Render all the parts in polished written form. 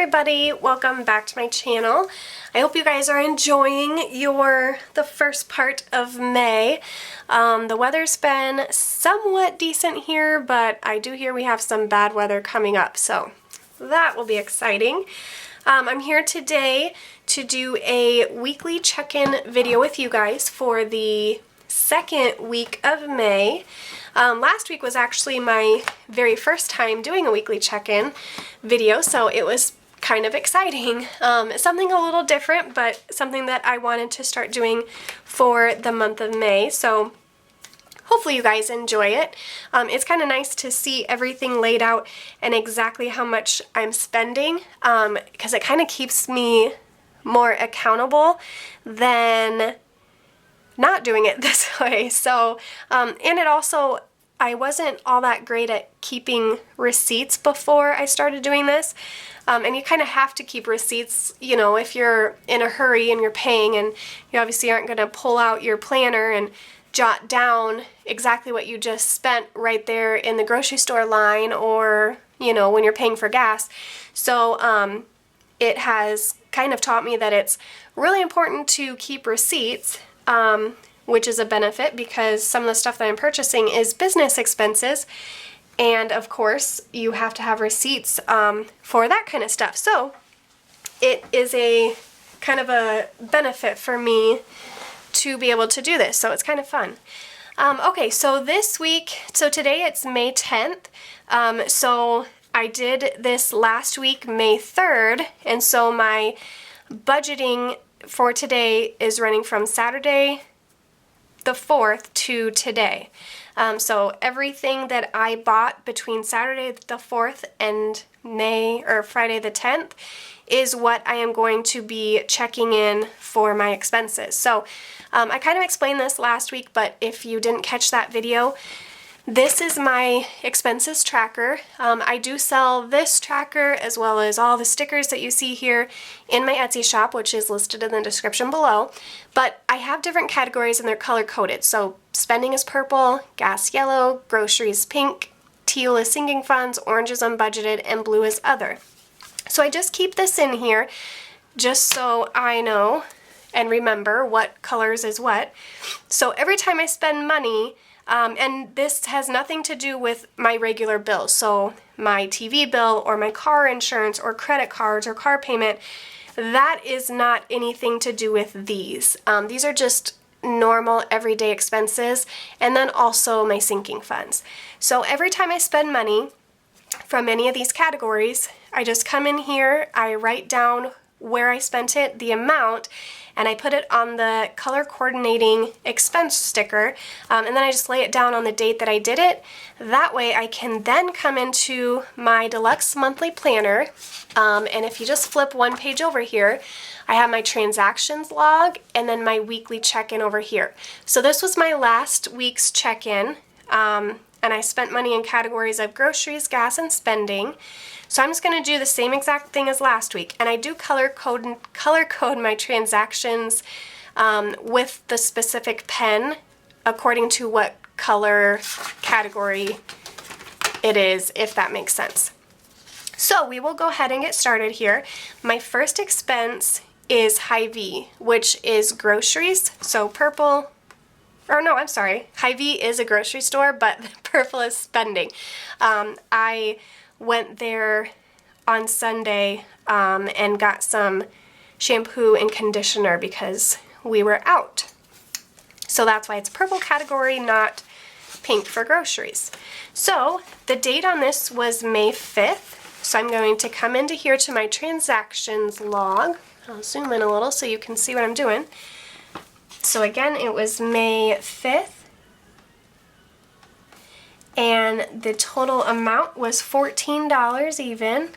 everybody, welcome back to my channel. I hope you guys are enjoying the first part of May. The weather's been somewhat decent here, but I do hear we have some bad weather coming up, so that will be exciting. I'm here today to do a weekly check-in video with you guys for the second week of May. Last week was actually my very first time doing a weekly check-in video, so it was kind of exciting. Something a little different, but something that I wanted to start doing for the month of May, so hopefully you guys enjoy it. It's kind of nice to see everything laid out and exactly how much I'm spending, because it kind of keeps me more accountable than not doing it this way. So, and it also, I wasn't all that great at keeping receipts before I started doing this. And you kind of have to keep receipts, you know, if you're in a hurry and you're paying, and you obviously aren't going to pull out your planner and jot down exactly what you just spent right there in the grocery store line, or, you know, when you're paying for gas. So, it has kind of taught me that it's really important to keep receipts, which is a benefit because some of the stuff that I'm purchasing is business expenses, and of course you have to have receipts for that kind of stuff. So it is a kind of a benefit for me to be able to do this, so it's kind of fun. Okay, so this week, so today it's May 10th, so I did this last week, May 3rd, and so my budgeting for today is running from Saturday the 4th to today. So everything that I bought between Saturday the 4th and Friday the 10th is what I am going to be checking in for my expenses. So I kind of explained this last week, but if you didn't catch that video, this is my expenses tracker. I do sell this tracker as well as all the stickers that you see here in my Etsy shop, which is listed in the description below. But I have different categories and they're color coded. So spending is purple, gas yellow, groceries pink, teal is sinking funds, orange is unbudgeted, and blue is other. So I just keep this in here just so I know and remember what colors is what. So every time I spend money, and this has nothing to do with my regular bills, so my TV bill or my car insurance or credit cards or car payment, that is not anything to do with these. These are just normal everyday expenses, and then also my sinking funds. So every time I spend money from any of these categories, I just come in here, I write down where I spent it, the amount, and I put it on the color coordinating expense sticker, and then I just lay it down on the date that I did it. That way I can then come into my deluxe monthly planner, and if you just flip one page over here, I have my transactions log and then my weekly check-in over here. So this was my last week's check-in, and I spent money in categories of groceries, gas, and spending. So I'm just going to do the same exact thing as last week, and I do color code my transactions with the specific pen according to what color category it is, if that makes sense. So we will go ahead and get started here. My first expense is Hy-Vee, which is groceries, so purple. Or no, I'm sorry. Hy-Vee is a grocery store, but purple is spending. I went there on Sunday and got some shampoo and conditioner because we were out. So that's why it's purple category, not pink for groceries. So the date on this was May 5th. So I'm going to come into here to my transactions log. I'll zoom in a little so you can see what I'm doing. So again, it was May 5th. And the total amount was $14 even.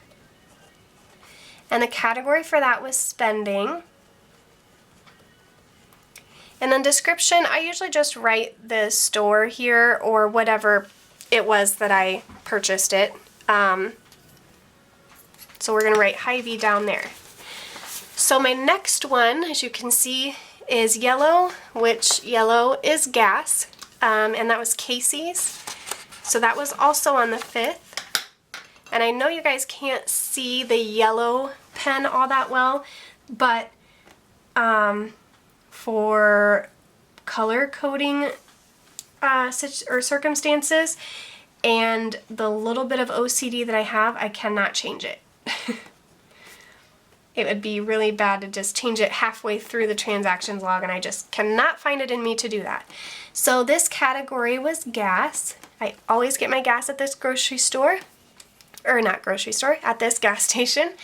And the category for that was spending. And then description, I usually just write the store here or whatever it was that I purchased it. So we're going to write Hy-Vee down there. So my next one, as you can see, is yellow, which yellow is gas, and that was Casey's. So that was also on the 5th. And I know you guys can't see the yellow pen all that well, but for color coding circumstances and the little bit of OCD that I have, I cannot change it. It would be really bad to just change it halfway through the transactions log, and I just cannot find it in me to do that. So this category was gas. I always get my gas at this grocery store, or not grocery store, at this gas station.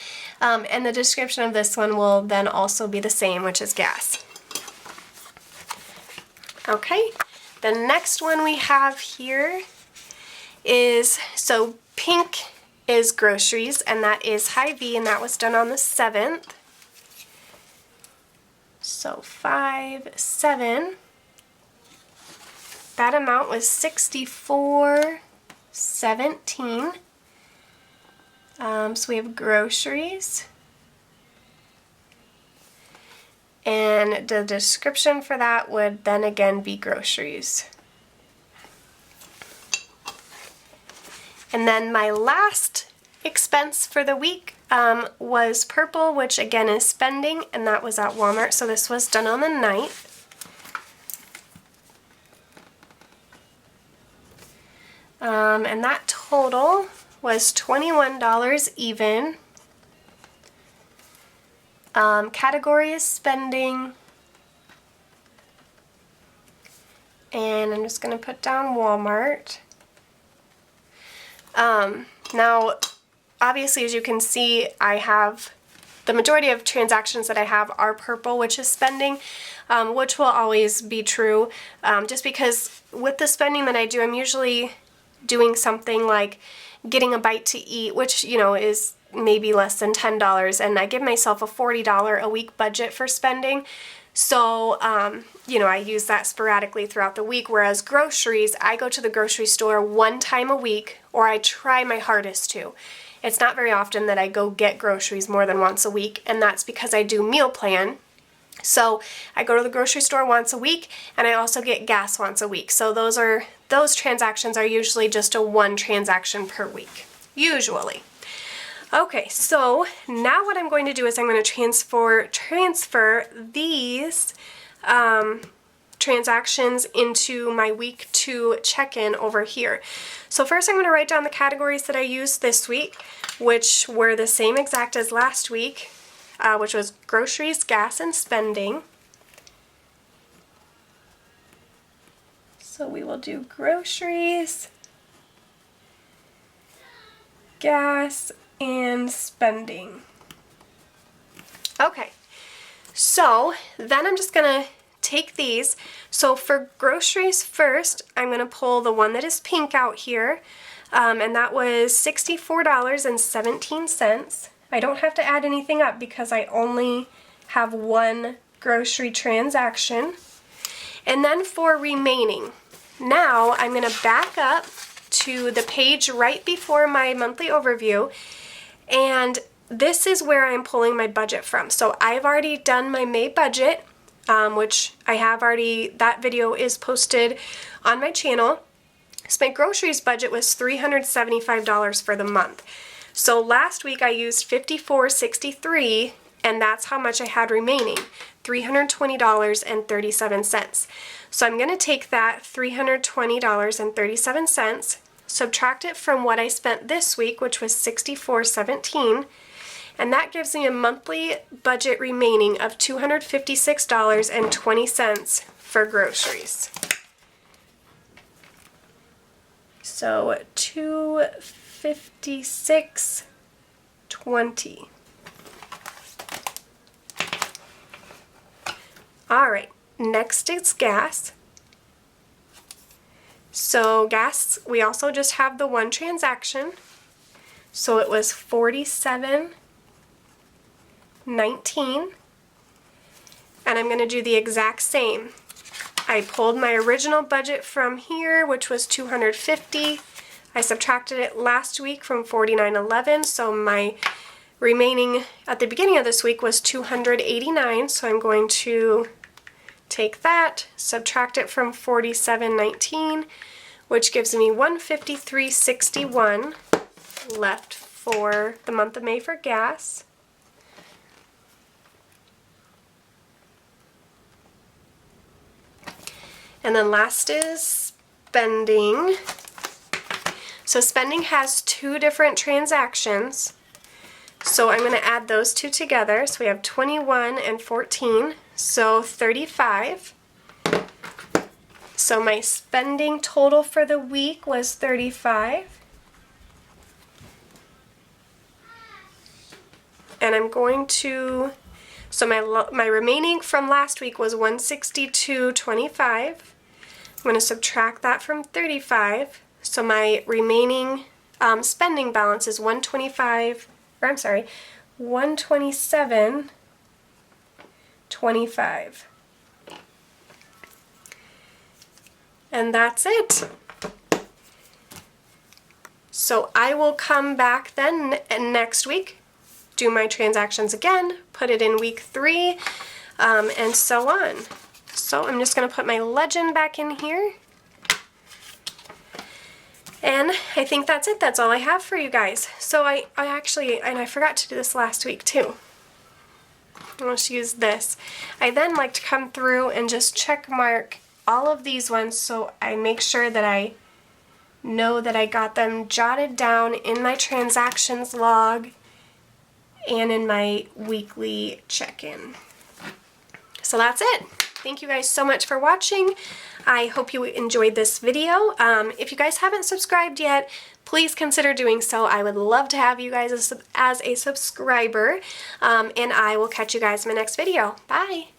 And the description of this one will then also be the same, which is gas. Okay, the next one we have here is, so pink is groceries, and that is Hy-Vee, and that was done on the 7th. So 5, 7. That amount was $64.17. So we have groceries. And the description for that would then again be groceries. And then my last expense for the week was purple, which again is spending, and that was at Walmart. So this was done on the 9th. And that total was $21 even. Category is spending. And I'm just going to put down Walmart. Now, obviously, as you can see, I have the majority of transactions that I have are purple, which is spending, which will always be true, just because with the spending that I do, I'm usually doing something like getting a bite to eat, which, you know, is maybe less than $10, and I give myself a $40 a week budget for spending. So, you know, I use that sporadically throughout the week, whereas groceries, I go to the grocery store one time a week, or I try my hardest to. It's not very often that I go get groceries more than once a week, and that's because I do meal plan. So I go to the grocery store once a week, and I also get gas once a week. So those transactions are usually just a one transaction per week, usually. Okay, so now what I'm going to do is I'm going to transfer these transactions into my week 2 check-in over here. So first I'm going to write down the categories that I used this week, which were the same exact as last week, which was groceries, gas, and spending. So we will do groceries, gas, and spending. Okay, so then I'm just going to take these. So for groceries first, I'm going to pull the one that is pink out here, and that was $64.17. I don't have to add anything up because I only have one grocery transaction. And then for remaining, now I'm going to back up to the page right before my monthly overview, and this is where I'm pulling my budget from. So I've already done my May budget, which I have already, that video is posted on my channel. So my groceries budget was $375 for the month. So last week I used $54.63, and that's how much I had remaining, $320.37. So I'm going to take that $320.37, subtract it from what I spent this week, which was $64.17, and that gives me a monthly budget remaining of $256.20 for groceries. So $256.20. All right, next is gas. So gas, we also just have the one transaction. So it was $47.19. And I'm going to do the exact same. I pulled my original budget from here, which was $250. I subtracted it last week from $49.11, so my remaining at the beginning of this week was $289, so I'm going to take that, subtract it from $47.19, which gives me $153.61, left for the month of May for gas. And then last is spending. So spending has two different transactions. So I'm going to add those two together. So we have 21 and 14, so 35. So my spending total for the week was 35. And I'm going to, so my remaining from last week was 162.25. I'm going to subtract that from 35. So my remaining spending balance is 127.25. And that's it. So I will come back then next week, do my transactions again, put it in week 3, and so on. So I'm just going to put my legend back in here. And I think that's it. That's all I have for you guys. So I actually, and I forgot to do this last week too. I'll just use this. I then like to come through and just check mark all of these ones so I make sure that I know that I got them jotted down in my transactions log and in my weekly check-in. So that's it. Thank you guys so much for watching. I hope you enjoyed this video. If you guys haven't subscribed yet, please consider doing so. I would love to have you guys as a subscriber, and I will catch you guys in my next video. Bye!